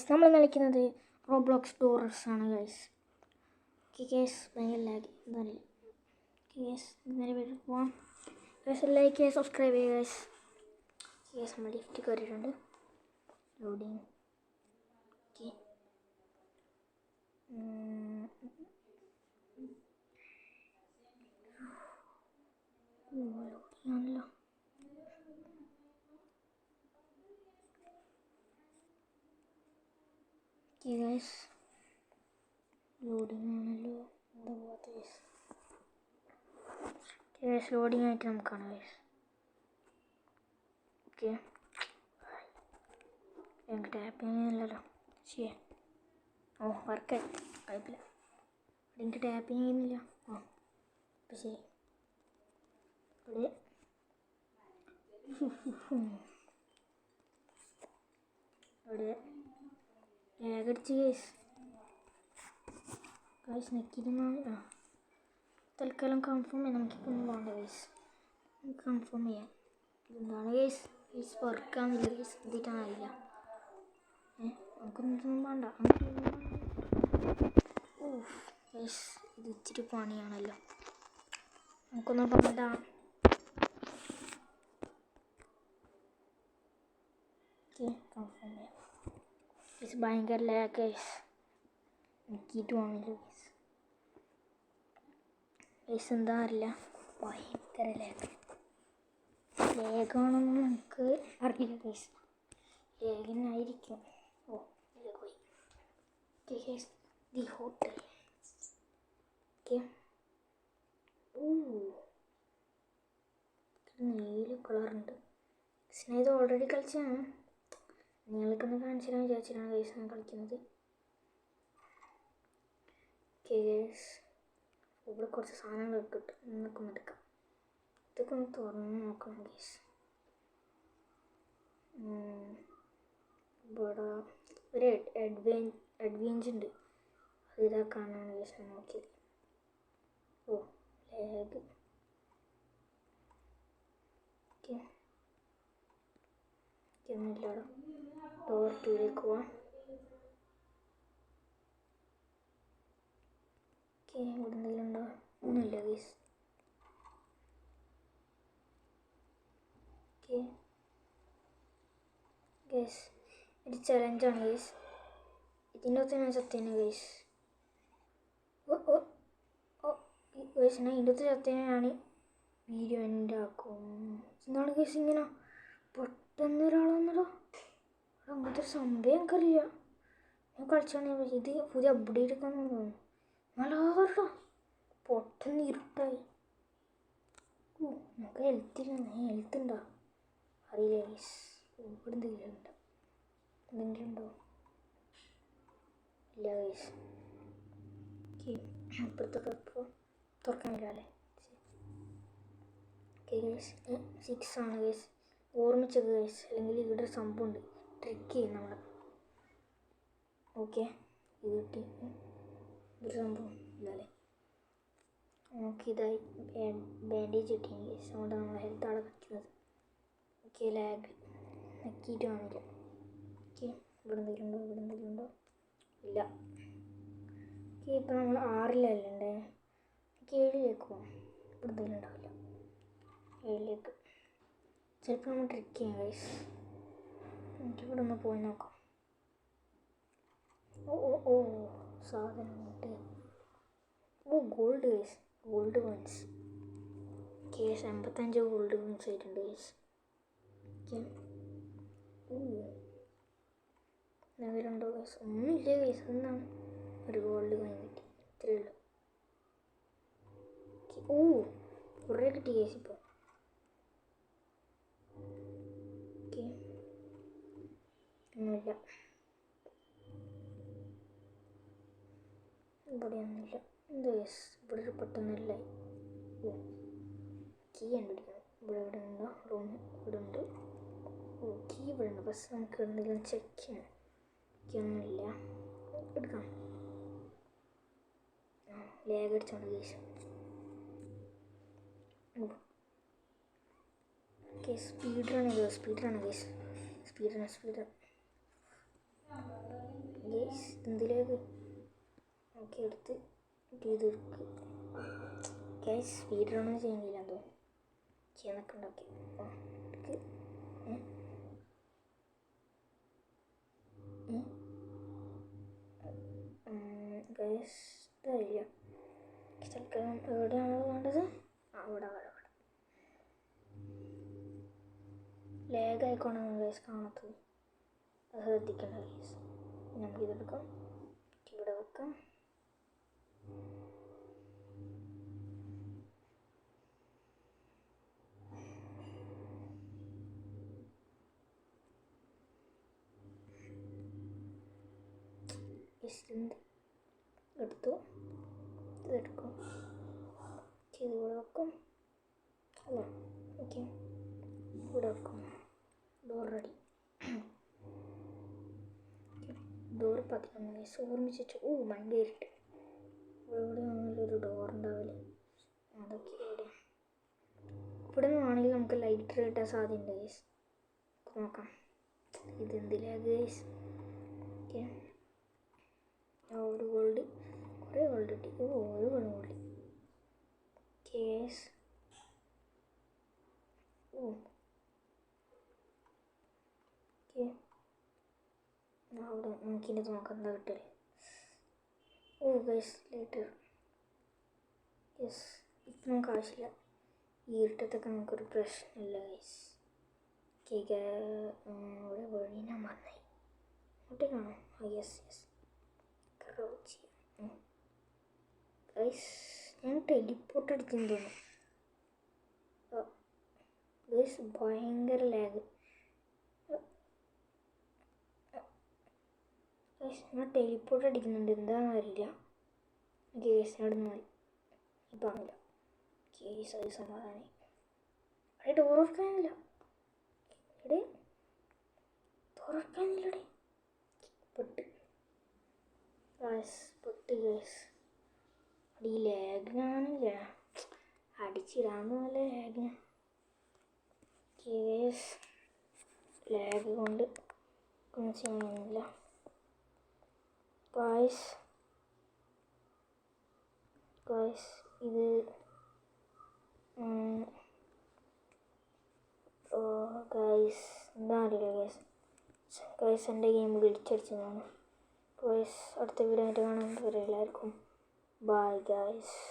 നമ്മൾ കളിക്കുന്നത് റോബ്ലോക്സ് ഡോറസ് ആണ് ഗൈസ്. കേസ് ഭയങ്കര ലാഗ് എന്തായാലും കേസ് നേരെ പോവാം. കേസ് ലൈക്ക് ചെയ്യുക, സബ്സ്ക്രൈബ് ചെയ്യുക ഗൈസ്. കേസ് നമ്മൾ ലിഫ്റ്റ് കയറിയിട്ടുണ്ട്. Loading okay. ലോഡിങ് ആണല്ലോ. ഗൈസ് ലോഡിങ് ആണല്ലോ. എന്താ പോകാത്ത ഗൈസ്? ഗൈസ് ലോഡിങ് ആയിട്ട് നമുക്ക് കാണാം ഗൈസ്. ഓക്കെ, എനിക്ക് ടാപ്പിങ് ഇല്ലല്ലോ. ശരി, ഓ വർക്കായി കുഴപ്പമില്ല. എനിക്ക് ടാപ്പിങ് ചെയ്യുന്നില്ല. ഓ അപ്പം ശരി. ഇവിടെ ഇവിടെ ലാഗടിച്ച് ഗൈസ്. ഗൈസ് നെക്കിയിരുന്ന തൽക്കാലം കൺഫേം ചെയ്യാം. നമുക്കിപ്പോൾ ഒന്നും വേണ്ട ഗൈസ്, കൺഫേം ചെയ്യാം. ഇതെന്താണ് ഗൈസ്? ഗൈസ് വർക്കാന്നില്ല ഗൈസ്, എന്തിട്ടാണ് അറിയില്ല. നമുക്കൊന്നും വേണ്ട. ഓ ഗൈസ് ഇത് ഇച്ചിരി പണിയാണല്ലോ. നമുക്കൊന്നും വേണ്ട. ഓക്കെ കൺഫേം ചെയ്യാം ഗൈസ്. ഭയങ്കര ലാഗ് ഗൈസ്, എനിക്കിട്ട് വാങ്ങില്ല ഗൈസ്. ഗൈസ് എന്താ അറിയില്ല, ഭയങ്കര ലേഖാണെന്ന് നമുക്ക് അറിയില്ല ഗൈസ്. ലേഖനായിരിക്കും. ഓ ഇത് പോയി. Okay guys, the hotel. Okay, ഓ നീല കളറുണ്ട്. ഇത് ഓൾറെഡി കളിച്ചാണ്. നിങ്ങൾക്കൊന്ന് കാണിച്ചു തരാൻ വിചാരിച്ചിട്ടാണ് ഗൈസ് ഞാൻ കളിക്കുന്നത്. ഓക്കെ ഗൈസ്, ഇവിടെ കുറച്ച് സാധനങ്ങളൊക്കെ കിട്ടും. എന്നൊക്കെ ഒന്ന് എടുക്കാം. ഇതൊക്കെ ഒന്ന് തുറന്ന് നോക്കണം ഗൈസ്. ഇവിടെ ഒരു അഡ്വെഞ്ചർ ഉണ്ട്. അത് ഇതാക്കാനാണ് ഗൈസ് ഞാൻ നോക്കിയത്. ഓ ലാഗ്. ഓക്കെ ഒന്നുമില്ലടാ. ഡോർ 2ലേക്ക് പോവാം. ഓക്കെ ഇവിടെ എന്തെങ്കിലും ഉണ്ടോ? ഒന്നുമില്ല ഗൈസ്. ഓക്കെ ഗൈസ്, ഇത് ചലഞ്ചാണ് ഗൈസ്. ഇതിൻ്റെ അകത്ത് ഞാൻ സത്യേനെ ഗൈസ്. ഓ ഓ ഓ ഗൈസ്, ഞാൻ ഇതിൻ്റെ അകത്ത് സത്യേനാണ് വീഡിയോ എൻ്റെ ആക്കും. എന്താണ് ഗൈസ് ഇങ്ങനെ പെട്ടെന്ന് ഒരാളെന്നല്ലോ? അങ്ങനത്തെ ഒരു സംഭവം എനിക്കറിയില്ല. ഞാൻ കളിച്ചാണ്. ഇത് പുതിയ അപ്ഡേറ്റ് എടുക്കാന്ന് തോന്നുന്നു. നല്ലതാ, പൊട്ടെന്ന് ഇരുട്ടായി. ഓ നമുക്ക് ഹെൽത്തില്ല. ഹെൽത്ത് ഉണ്ടോ അറിയില്ല ഗൈസ്. ഇവിടെ എന്തെങ്കിലും ഉണ്ടോ? എന്തെങ്കിലും ഉണ്ടോ? ഇല്ല ഗൈസ്. ഓക്കെ അപ്പുറത്തൊക്കെ ഇപ്പോൾ തുറക്കാനില്ല അല്ലേ? ഓക്കെ ഗൈസ് 6 ആണ് ഗൈസ്. ഓർമ്മിച്ചത് ഗൈസ്, അല്ലെങ്കിൽ ഇവിടെ ഒരു സംഭവമുണ്ട്. ട്രിക്ക് ചെയ്യും നമ്മൾ. ഓക്കെ ഇത് കിട്ടി. ഒരു സംഭവം ഇല്ലല്ലേ? നമുക്ക് ഇതായി ബാൻഡേജ് കിട്ടിയ ഗൈസ്. അതുകൊണ്ടാണ് നമ്മൾ ഹെൽത്ത് അവിടെ കളിക്കുന്നത്. ഓക്കെ ലാഗ് നക്കിയിട്ട് കാണില്ല. ഓക്കെ ഇവിടെ എന്തെങ്കിലും ഉണ്ടോ? ഇവിടെ എന്തെങ്കിലും ഉണ്ടോ? ഇല്ല. ഓക്കെ ഇപ്പം നമ്മൾ 6-ലല്ലേ ഉണ്ടേ. ഓക്കെ 7-ലേക്ക് പോകാം. ഇവിടെ എന്തെങ്കിലും ഉണ്ടാവില്ല. 7-ലേക്ക് ചിലപ്പോൾ നമ്മൾ ട്രിക്ക് ചെയ്യാം ഗൈസ്. എനിക്കിവിടെ ഒന്ന് പോയി നോക്കാം. ഓ ഓ ഓ സാധനം ഉണ്ട്. ഓ gold guys, gold coins. Case 55 gold coins ആയിട്ടുണ്ട് ഗൈസ്. ഓക്കെ ഓ എന്തെങ്കിലുണ്ടോ ഗൈസ്? ഒന്നുമില്ല ഗൈസ്. എന്താണ് ഒരു ഗോൾഡ് കോയിൻ കിട്ടി, ഇത്രയേ ഉള്ളൂ. ഓ കുറേ കിട്ടി ഗൈസ് ഇപ്പോൾ. ഓക്കെ ഒന്നുമില്ല, ഇവിടെ ഒന്നുമില്ല. എന്താ ഗൈസ് ഇവിടെ ഒരു പെട്ടെന്നില്ല. ഓ കീ കണ്ടുപിടിക്കണം. ഇവിടെ ഇവിടെ ഉണ്ടോ? റൂം ഇവിടെ ഉണ്ട്. ഓ കീ ഇവിടെ ഉണ്ട്. ബസ് നമുക്ക് എന്തെങ്കിലും ചെക്ക് ചെയ്യണം. ഒന്നുമില്ല, എടുക്കാം. ലാഗ് അടിച്ചോണ്ട് guys. Okay speed run guys. Speed run. Guys എന്തിലേക്ക് നോക്കി എടുത്ത് ചെയ്തെടുക്ക് ഗൈസ് സ്പീഡ് റണ്ണൊന്നും ചെയ്യുന്നില്ല എന്തോ ചെയ്യാനൊക്കെ ഉണ്ടാക്കി ഗൈസ് ഇതറിയില്ല തൽക്കാലം എവിടെയാണത് വേണ്ടത് അവിടെ ലേഗായിക്കോണാണ് ഗൈസ് കാണാത്തത് അത് ശ്രദ്ധിക്കേണ്ട ഗൈസ് നമുക്കിതെടുക്കാം ഇവിടെ വെക്കാം എടുത്തു ഇതെടുക്കും ചെയ്ത് ഇവിടെ വെക്കും അല്ല ഓക്കെ ഇവിടെ വെക്കും ഡോർ റെഡി ഡോർ 11 ഓർമ്മിച്ച് വെച്ചു ഭയങ്കര ഇരുട്ട് ഇവിടെ ആണെങ്കിലൊരു ഡോർ ഉണ്ടാവില്ലേ അതൊക്കെ ഇവിടെ ഇവിടെ നിന്നാണെങ്കിൽ നമുക്ക് ലൈറ്റർ കിട്ടാൻ സാധ്യതയുണ്ട് ഗൈസ് നോക്കാം ഇതെന്തിലാ ഗൈസ് ഓക്കെ ഒരു ഗോൾഡ് കുറേ ഗോൾഡ് കിട്ടി ഒരു ഗോൾഡ് കേസ് ഓക്കെ അവിടെ നമുക്കിൻ്റെ നോക്കാം എന്താ കിട്ടല്ലേ ഗൈസ് ലൈറ്റർ യെസ് ഇപ്പം നമുക്ക് ആവശ്യമില്ല ഈ ഇരുട്ടത്തൊക്കെ നമുക്കൊരു പ്രശ്നമില്ല ഗൈസ് കേക്ക് ഇവിടെ വഴി ഞാൻ മറന്നായി അങ്ങോട്ടേക്കാണോ യെസ് ക്രൗച്ച് ഗൈസ് ഞാൻ ടെലിപ്പോർട്ട് അടിച്ചെന്ന് തോന്നുന്നു ഗൈസ് ഭയങ്കര ലാഗ് ഗൈസ് ഞാൻ ടെലിപ്പോർട്ട് അടിക്കുന്നുണ്ട് എന്താണെന്ന് അറിയില്ല ഗേസിനോട് മാറി ഇപ്പം ആവില്ല കേസ് അത് സമാധാനം അവിടെ ഡോർ തുറക്കാനില്ല ഇവിടെ തുറക്കാനില്ലടെ പൊട്ട് കേസ് അടി ലാഗാണില്ല അടിച്ചിടാന്ന് പോലെ ലാഗിന് കേസ് ലാഗ് കൊണ്ട് ഒന്നും ചെയ്യാനില്ല ഗായ്സ് ഇത് ഗായ്സ് എന്താ അറിയില്ല ഗായ്സ് എൻ്റെ ഗെയിം ഗ്ലിച്ചടിച്ചതാണ് ഗായ്സ് അടുത്ത വീഡിയോ ആയിട്ട് കാണാൻ എല്ലാവർക്കും ബൈ ഗായ്സ്.